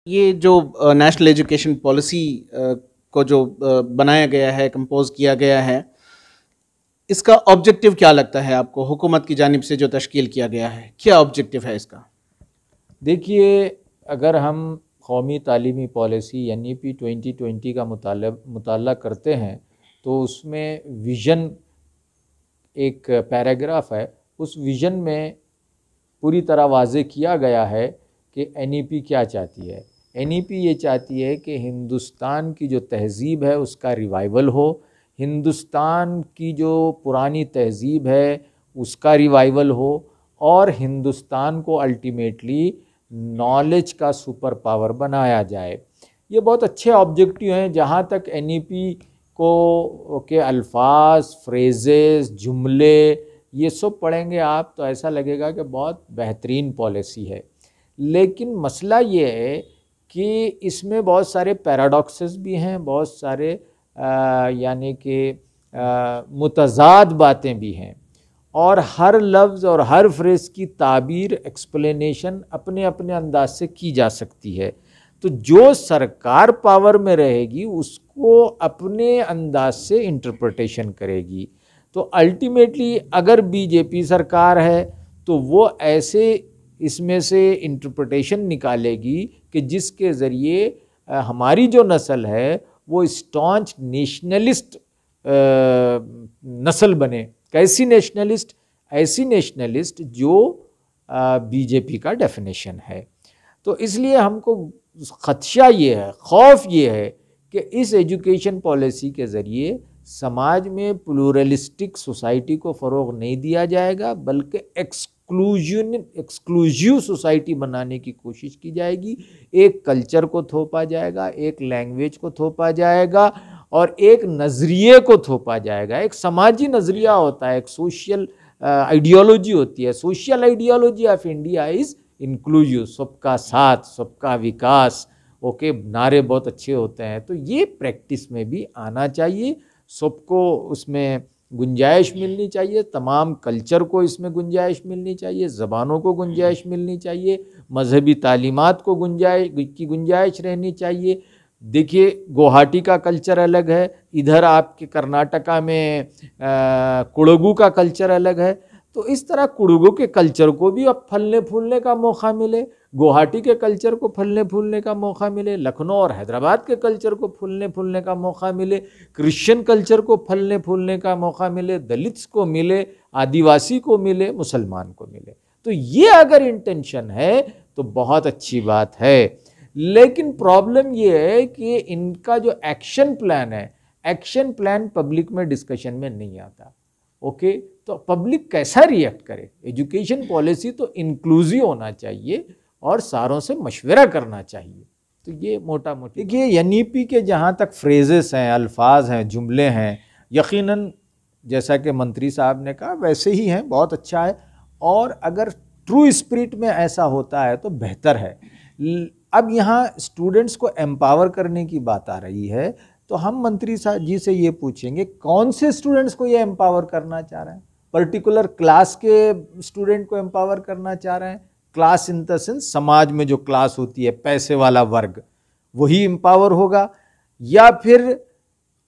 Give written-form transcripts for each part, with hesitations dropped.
ये जो national education policy को जो बनाया गया है, कंपोज किया गया है, इसका ऑब्जेक्टिव क्या लगता है आपको? हुकूमत की जानिब से जो तश्कील किया गया है, क्या ऑब्जेक्टिव है इसका? देखिए, अगर हम कौमी तालीमी पॉलिसी NEP 2020 का मुताला करते हैं तो उसमें विज़न एक पैराग्राफ है। उस विज़न में पूरी तरह वाज़े किया गया है कि NEP क्या चाहती है। NEP ये चाहती है कि हिंदुस्तान की जो तहज़ीब है उसका रिवाइवल हो, हिंदुस्तान की जो पुरानी तहज़ीब है उसका रिवाइवल हो, और हिंदुस्तान को अल्टीमेटली नॉलेज का सुपर पावर बनाया जाए। ये बहुत अच्छे ऑब्जेक्टिव हैं। जहाँ तक NEP को के अल्फाज, फ्रेजेस, जुमले ये सब पढ़ेंगे आप तो ऐसा लगेगा कि बहुत बेहतरीन पॉलिसी है। लेकिन मसला ये है कि इसमें बहुत सारे पैराडॉक्सेस भी हैं, बहुत सारे यानी कि मुतज़ाद बातें भी हैं, और हर लफ्ज़ और हर फ्रेज़ की ताबीर, एक्सप्लेनेशन अपने अपने अंदाज से की जा सकती है। तो जो सरकार पावर में रहेगी उसको अपने अंदाज से इंटरप्रिटेशन करेगी। तो अल्टीमेटली अगर BJP सरकार है तो वो ऐसे इसमें से इंटरप्रिटेशन निकालेगी कि जिसके ज़रिए हमारी जो नस्ल है वो स्टॉन्च नेशनलिस्ट नस्ल बने। कैसी नेशनलिस्ट? ऐसी नेशनलिस्ट जो BJP का डेफिनेशन है। तो इसलिए हमको खदशा ये है, खौफ ये है कि इस एजुकेशन पॉलिसी के ज़रिए समाज में प्लूरलिस्टिक सोसाइटी को फ़रोग़ नहीं दिया जाएगा, बल्कि एक्सक्लूसिव सोसाइटी बनाने की कोशिश की जाएगी। एक कल्चर को थोपा जाएगा, एक लैंग्वेज को थोपा जाएगा, और एक नज़रिए को थोपा जाएगा। एक समाजी नज़रिया होता है, एक सोशल आइडियोलॉजी होती है। Social ideology of India is inclusive, सबका साथ, सबका विकास। ओके, नारे बहुत अच्छे होते हैं, तो ये प्रैक्टिस में भी आना चाहिए। सबको उसमें गुंजाइश मिलनी चाहिए, तमाम कल्चर को इसमें गुंजाइश मिलनी चाहिए, ज़बानों को गुंजाइश मिलनी चाहिए, मजहबी तालीमात को गुंजाइश रहनी चाहिए। देखिए, गुवाहाटी का कल्चर अलग है, इधर आपके कर्नाटका में कुड़गू का कल्चर अलग है। तो इस तरह कुड़गू के कल्चर को भी अब फलने फूलने का मौका मिले, गुवाहाटी के कल्चर को फलने फूलने का मौका मिले, लखनऊ और हैदराबाद के कल्चर को फलने फूलने का मौका मिले, क्रिश्चियन कल्चर को फलने फूलने का मौका मिले, दलित्स को मिले, आदिवासी को मिले, मुसलमान को मिले। तो ये अगर इंटेंशन है तो बहुत अच्छी बात है। लेकिन प्रॉब्लम ये है कि इनका जो एक्शन प्लान है, एक्शन प्लान पब्लिक में डिस्कशन में नहीं आता। ओके, तो पब्लिक कैसा रिएक्ट करे? एजुकेशन पॉलिसी तो इंक्लूसिव होना चाहिए और सारों से मशवरा करना चाहिए। तो ये मोटा मोटी देखिए, NEP के जहाँ तक फ्रेजेस हैं, अल्फाज हैं, जुमले हैं, यकीनन जैसा कि मंत्री साहब ने कहा वैसे ही हैं, बहुत अच्छा है। और अगर ट्रू स्पिरिट में ऐसा होता है तो बेहतर है। अब यहाँ स्टूडेंट्स को एम्पावर करने की बात आ रही है, तो हम मंत्री साहब जी से ये पूछेंगे, कौन से स्टूडेंट्स को ये एम्पावर करना चाह रहे हैं? पर्टिकुलर क्लास के स्टूडेंट को एम्पावर करना चाह रहे हैं? क्लास इन द सेंस समाज में जो क्लास होती है, पैसे वाला वर्ग, वही एम्पावर होगा? या फिर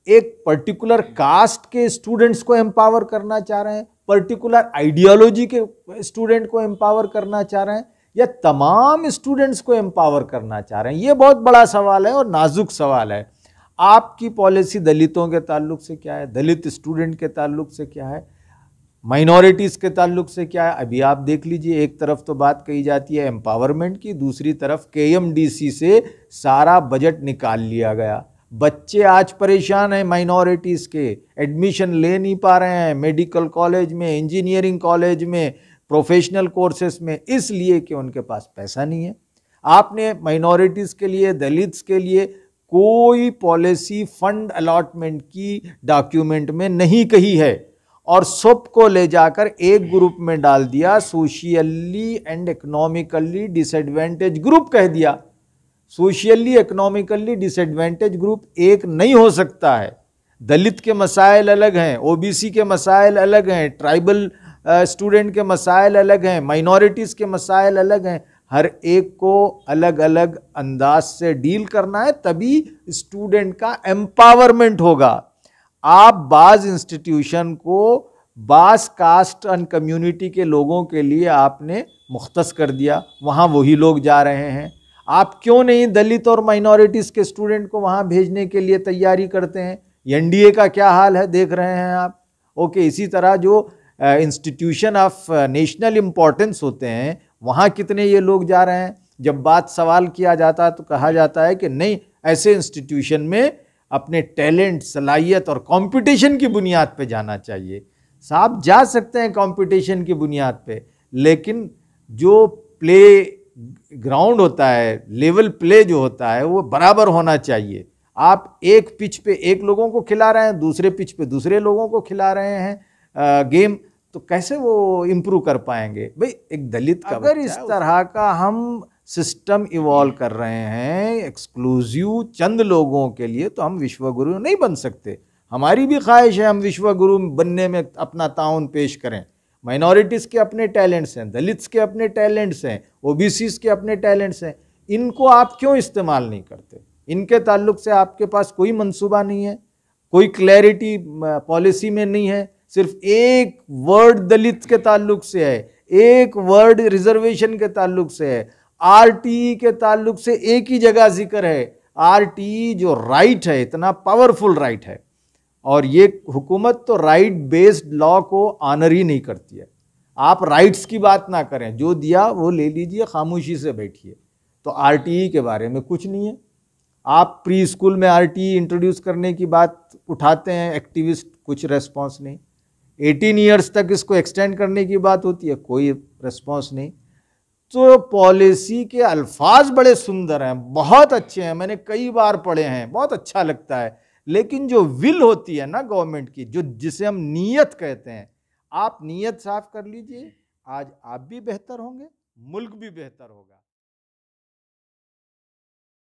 एक पर्टिकुलर कास्ट के स्टूडेंट्स को एम्पावर करना चाह रहे हैं, पर्टिकुलर आइडियोलॉजी के स्टूडेंट को एम्पावर करना चाह रहे हैं, या तमाम स्टूडेंट्स को एम्पावर करना चाह रहे हैं? ये बहुत बड़ा सवाल है और नाजुक सवाल है। आपकी पॉलिसी दलितों के ताल्लुक से क्या है, दलित स्टूडेंट के ताल्लुक से क्या है, माइनॉरिटीज़ के ताल्लुक से क्या है? अभी आप देख लीजिए, एक तरफ तो बात कही जाती है एम्पावरमेंट की, दूसरी तरफ KMDC से सारा बजट निकाल लिया गया। बच्चे आज परेशान हैं, माइनॉरिटीज़ के एडमिशन ले नहीं पा रहे हैं मेडिकल कॉलेज में, इंजीनियरिंग कॉलेज में, प्रोफेशनल कोर्सेस में, इसलिए कि उनके पास पैसा नहीं है। आपने माइनॉरिटीज़ के लिए, दलित्स के लिए कोई पॉलिसी फंड अलॉटमेंट की डॉक्यूमेंट में नहीं कही है, और सबको ले जाकर एक ग्रुप में डाल दिया, socially and economically disadvantage group कह दिया। सोशियली इकोनॉमिकली डिसएडवांटेज ग्रुप एक नहीं हो सकता है। दलित के मसाइल अलग हैं, OBC के मसाइल अलग हैं, ट्राइबल स्टूडेंट के मसाइल अलग हैं, माइनॉरिटीज़ के मसाइल अलग हैं। हर एक को अलग अलग अंदाज से डील करना है, तभी स्टूडेंट का एम्पावरमेंट होगा। आप बाज इंस्टीट्यूशन को बास कास्ट एंड कम्युनिटी के लोगों के लिए आपने मुख्तस कर दिया, वहाँ वही लोग जा रहे हैं। आप क्यों नहीं दलित और माइनॉरिटीज़ के स्टूडेंट को वहाँ भेजने के लिए तैयारी करते हैं? एनडीए का क्या हाल है देख रहे हैं आप। ओके, इसी तरह जो इंस्टीट्यूशन ऑफ नेशनल इम्पोर्टेंस होते हैं वहाँ कितने ये लोग जा रहे हैं। जब बात सवाल किया जाता है तो कहा जाता है कि नहीं, ऐसे इंस्टीट्यूशन में अपने टैलेंट, सलाहियत और कंपटीशन की बुनियाद पे जाना चाहिए। साहब जा सकते हैं कंपटीशन की बुनियाद पे, लेकिन जो प्ले ग्राउंड होता है, लेवल प्ले जो होता है वो बराबर होना चाहिए। आप एक पिच पे एक लोगों को खिला रहे हैं, दूसरे पिच पे दूसरे लोगों को खिला रहे हैं गेम, तो कैसे वो इम्प्रूव कर पाएंगे भाई? एक दलित का अगर इस तरह का हम सिस्टम इवॉल्व कर रहे हैं एक्सक्लूसिव चंद लोगों के लिए, तो हम विश्वगुरु नहीं बन सकते। हमारी भी ख्वाहिश है हम विश्वगुरु बनने में अपना ताउन पेश करें। माइनॉरिटीज़ के अपने टैलेंट्स हैं, दलित्स के अपने टैलेंट्स हैं, ओबीसीज के अपने टैलेंट्स हैं, इनको आप क्यों इस्तेमाल नहीं करते? इनके ताल्लुक से आपके पास कोई मंसूबा नहीं है, कोई क्लैरिटी पॉलिसी में नहीं है। सिर्फ एक वर्ड दलित के ताल्लुक से है, एक वर्ड रिजर्वेशन के ताल्लुक से है, आरटीई के ताल्लुक से एक ही जगह जिक्र है। आरटीई जो राइट है, इतना पावरफुल राइट है, और ये हुकूमत तो राइट बेस्ड लॉ को ऑनर ही नहीं करती है। आप राइट्स की बात ना करें, जो दिया वो ले लीजिए, खामोशी से बैठिए। तो आरटीई के बारे में कुछ नहीं है। आप प्री स्कूल में आरटीई इंट्रोड्यूस करने की बात उठाते हैं, एक्टिविस्ट, कुछ रेस्पॉन्स नहीं। 18 ईयर्स तक इसको एक्सटेंड करने की बात होती है, कोई रेस्पॉन्स नहीं। तो पॉलिसी के अल्फाज बड़े सुंदर हैं, बहुत अच्छे हैं, मैंने कई बार पढ़े हैं, बहुत अच्छा लगता है, लेकिन जो विल होती है ना गवर्नमेंट की, जो जिसे हम नीयत कहते हैं, आप नीयत साफ कर लीजिए, आज आप भी बेहतर होंगे, मुल्क भी बेहतर होगा।